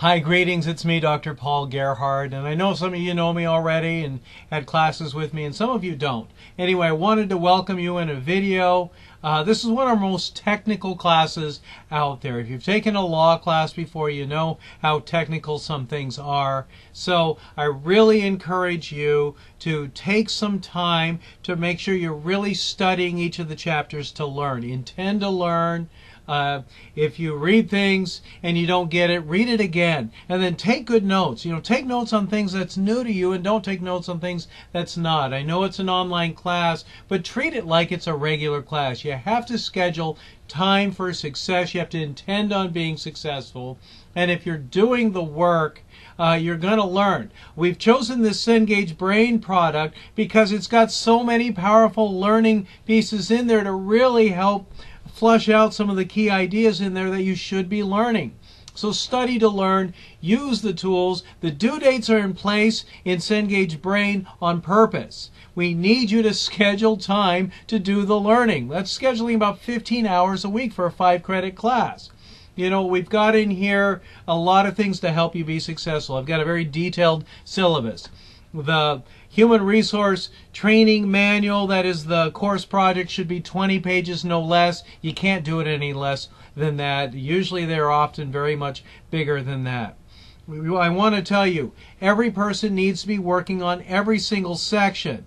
Hi, greetings. It's me, Dr. Paul Gerhardt, and I know some of you know me already and had classes with me, and some of you don't. Anyway, I wanted to welcome you in a video. This is one of our most technical classes out there. If you've taken a law class before, you know how technical some things are. So I really encourage you to take some time to make sure you're really studying each of the chapters to learn. Intend to learn. If you read things and you don't get it, read it again. And then take good notes. Take notes on things that's new to you and don't take notes on things that's not. I know it's an online class, but treat it like it's a regular class. You have to schedule time for success. You have to intend on being successful. And if you're doing the work, you're going to learn. We've chosen this Cengage Brain product because it's got so many powerful learning pieces in there to really help flush out some of the key ideas in there that you should be learning. So study to learn, use the tools. The due dates are in place in Cengage Brain on purpose. We need you to schedule time to do the learning. That's scheduling about 15 hours a week for a 5-credit class. We've got in here a lot of things to help you be successful. I've got a very detailed syllabus. The Human Resource Training Manual, that is the course project, should be 20 pages, no less. You can't do it any less than that. Usually they're often very much bigger than that. I want to tell you, every person needs to be working on every single section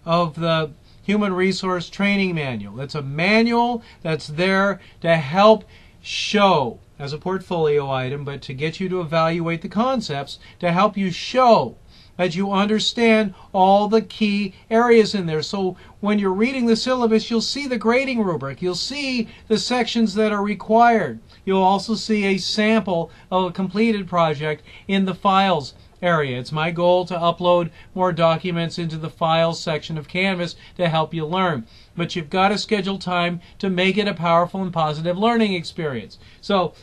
of the Human Resource Training Manual. It's a manual that's there to help show as a portfolio item, but to get you to evaluate the concepts, to help you show that you understand all the key areas in there. So when you're reading the syllabus, you'll see the grading rubric. You'll see the sections that are required. You'll also see a sample of a completed project in the files area. It's my goal to upload more documents into the files section of Canvas to help you learn. But you've got to schedule time to make it a powerful and positive learning experience. So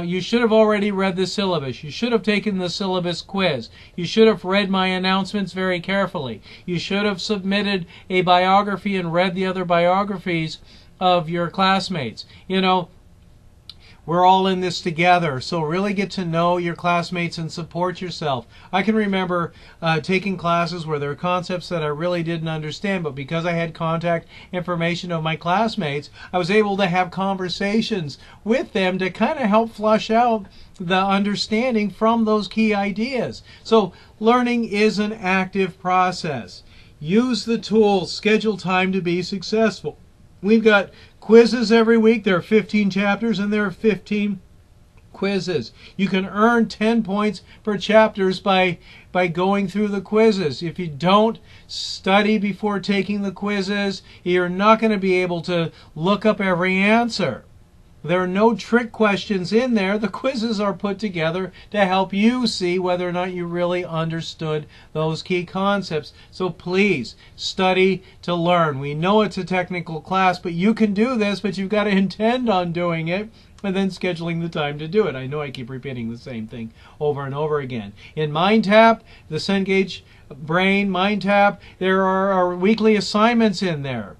you should have already read the syllabus. You should have taken the syllabus quiz. You should have read my announcements very carefully. You should have submitted a biography and read the other biographies of your classmates. We're all in this together, so really get to know your classmates and support yourself. I can remember taking classes where there were concepts that I really didn't understand, but because I had contact information of my classmates, I was able to have conversations with them to kind of help flush out the understanding from those key ideas. So learning is an active process. Use the tools, schedule time to be successful. We've got quizzes every week. There are 15 chapters and there are 15 quizzes. You can earn 10 points per chapters by going through the quizzes. If you don't study before taking the quizzes, you're not going to be able to look up every answer. There are no trick questions in there. The quizzes are put together to help you see whether or not you really understood those key concepts. So please study to learn. We know it's a technical class, but you can do this, but you've got to intend on doing it and then scheduling the time to do it. I know I keep repeating the same thing over and over again. In MindTap, the Cengage Brain MindTap, there are weekly assignments in there.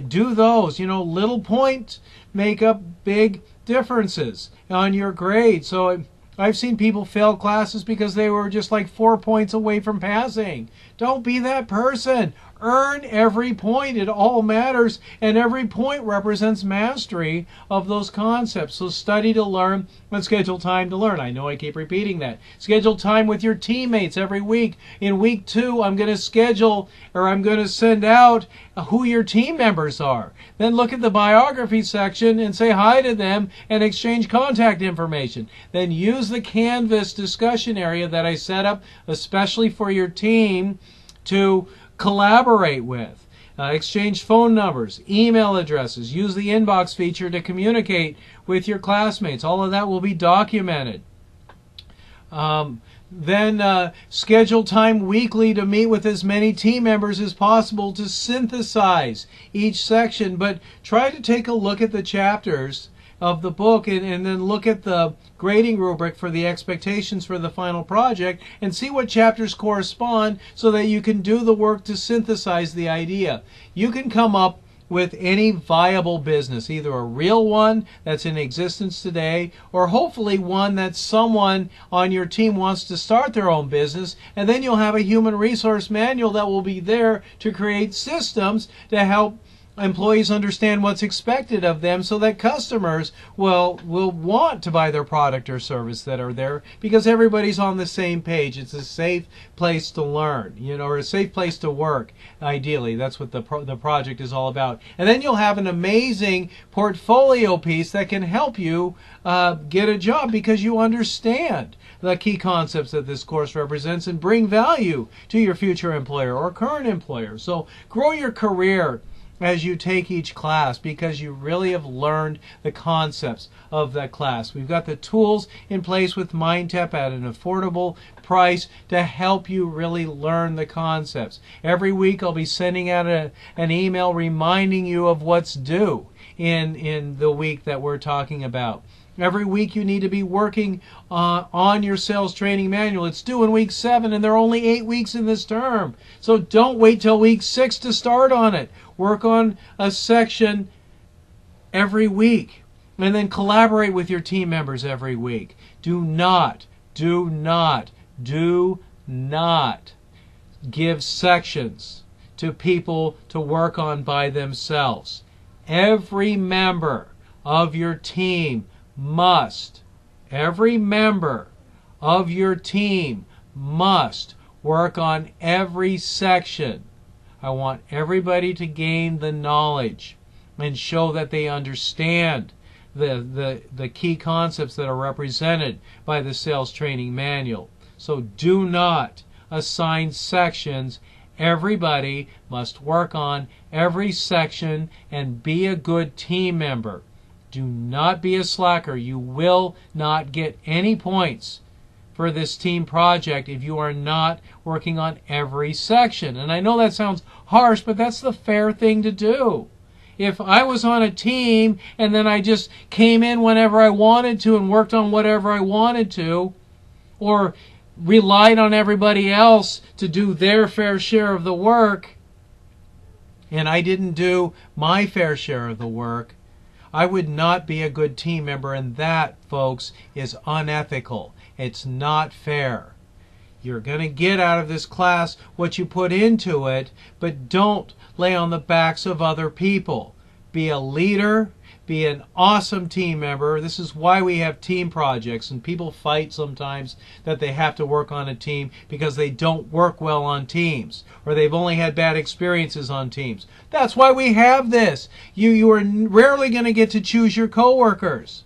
Do those. Little points make up big differences on your grade. So I've seen people fail classes because they were just like 4 points away from passing. Don't be that person. Earn every point. It all matters, and every point represents mastery of those concepts. So study to learn and schedule time to learn. I know I keep repeating that. Schedule time with your teammates every week. In week 2, I'm going to send out who your team members are. Then look at the biography section and say hi to them and exchange contact information. Then use the Canvas discussion area that I set up especially for your team to collaborate with. Exchange phone numbers, email addresses. Use the inbox feature to communicate with your classmates. All of that will be documented. Then schedule time weekly to meet with as many team members as possible to synthesize each section. But try to take a look at the chapters of the book and then look at the grading rubric for the expectations for the final project and see what chapters correspond so that you can do the work to synthesize the idea. You can come up with any viable business, either a real one that's in existence today, or hopefully one that someone on your team wants to start their own business, and then you'll have a human resource manual that will be there to create systems to help employees understand what's expected of them, so that customers will want to buy their product or service that are there, because everybody's on the same page. It's a safe place to learn, or a safe place to work. Ideally, that's what the project is all about. And then you'll have an amazing portfolio piece that can help you get a job, because you understand the key concepts that this course represents and bring value to your future employer or current employer. So grow your career as you take each class, because you really have learned the concepts of that class. We've got the tools in place with MindTap at an affordable price to help you really learn the concepts. Every week I'll be sending out an email reminding you of what's due in the week that we're talking about. Every week you need to be working on your sales training manual. It's due in week 7, and there are only 8 weeks in this term. So don't wait till week 6 to start on it. Work on a section every week, and then collaborate with your team members every week. Do not give sections to people to work on by themselves. Every member of your team must work on every section. I want everybody to gain the knowledge and show that they understand the key concepts that are represented by the sales training manual. So do not assign sections. Everybody must work on every section and be a good team member. Do not be a slacker. You will not get any points for this team project if you are not working on every section. And I know that sounds harsh, but that's the fair thing to do. If I was on a team and then I just came in whenever I wanted to and worked on whatever I wanted to, or relied on everybody else to do their fair share of the work, and I didn't do my fair share of the work, I would not be a good team member, and that, folks, is unethical. It's not fair. You're going to get out of this class what you put into it, but don't lay on the backs of other people. Be a leader. Be an awesome team member. This is why we have team projects, and people fight sometimes that they have to work on a team because they don't work well on teams, or they've only had bad experiences on teams. That's why we have this. You are rarely going to get to choose your coworkers,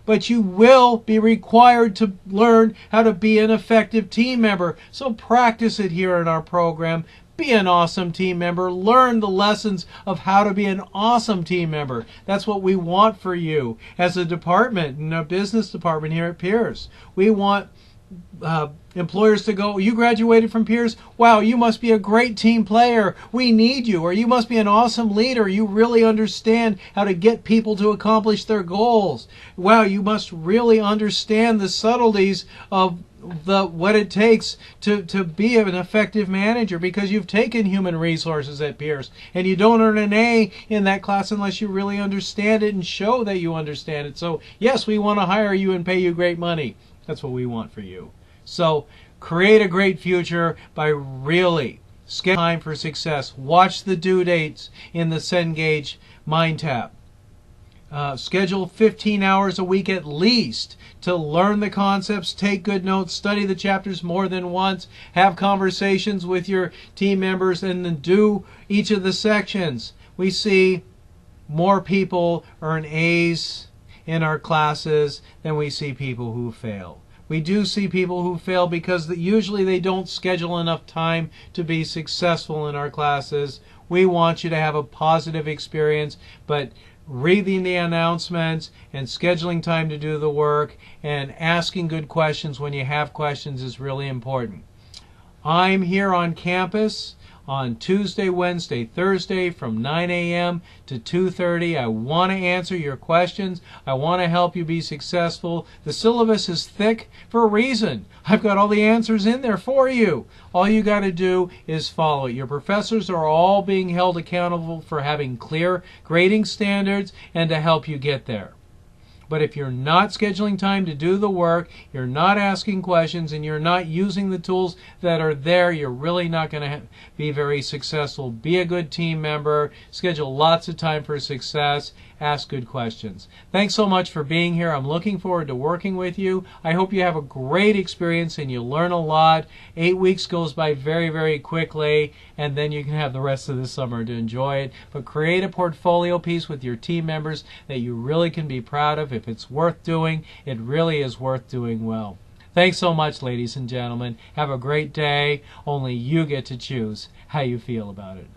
but you will be required to learn how to be an effective team member. So practice it here in our program. Be an awesome team member. Learn the lessons of how to be an awesome team member. That's what we want for you as a department, in our business department here at Pierce. We want employers to go, you graduated from Pierce? Wow, you must be a great team player. We need you. Or you must be an awesome leader. You really understand how to get people to accomplish their goals. Wow, you must really understand the subtleties of what it takes to be an effective manager, because you've taken human resources at Pierce, and you don't earn an A in that class unless you really understand it and show that you understand it. So yes, we want to hire you and pay you great money. That's what we want for you. So create a great future by really scheduling time for success. Watch the due dates in the Cengage MindTap. Schedule 15 hours a week at least to learn the concepts, take good notes, study the chapters more than once, have conversations with your team members, and then do each of the sections. We see more people earn A's in our classes than we see people who fail. We do see people who fail because usually they don't schedule enough time to be successful in our classes. We want you to have a positive experience, but reading the announcements and scheduling time to do the work and asking good questions when you have questions is really important. I'm here on campus on Tuesday, Wednesday, Thursday from 9 a.m. to 2:30. I want to answer your questions. I want to help you be successful. The syllabus is thick for a reason. I've got all the answers in there for you. All you got to do is follow it. Your professors are all being held accountable for having clear grading standards and to help you get there. But if you're not scheduling time to do the work, you're not asking questions, and you're not using the tools that are there, you're really not going to be very successful. Be a good team member. Schedule lots of time for success. Ask good questions. Thanks so much for being here. I'm looking forward to working with you. I hope you have a great experience and you learn a lot. 8 weeks goes by very, very quickly, and then you can have the rest of the summer to enjoy it. But create a portfolio piece with your team members that you really can be proud of. If it's worth doing, it really is worth doing well. Thanks so much, ladies and gentlemen. Have a great day. Only you get to choose how you feel about it.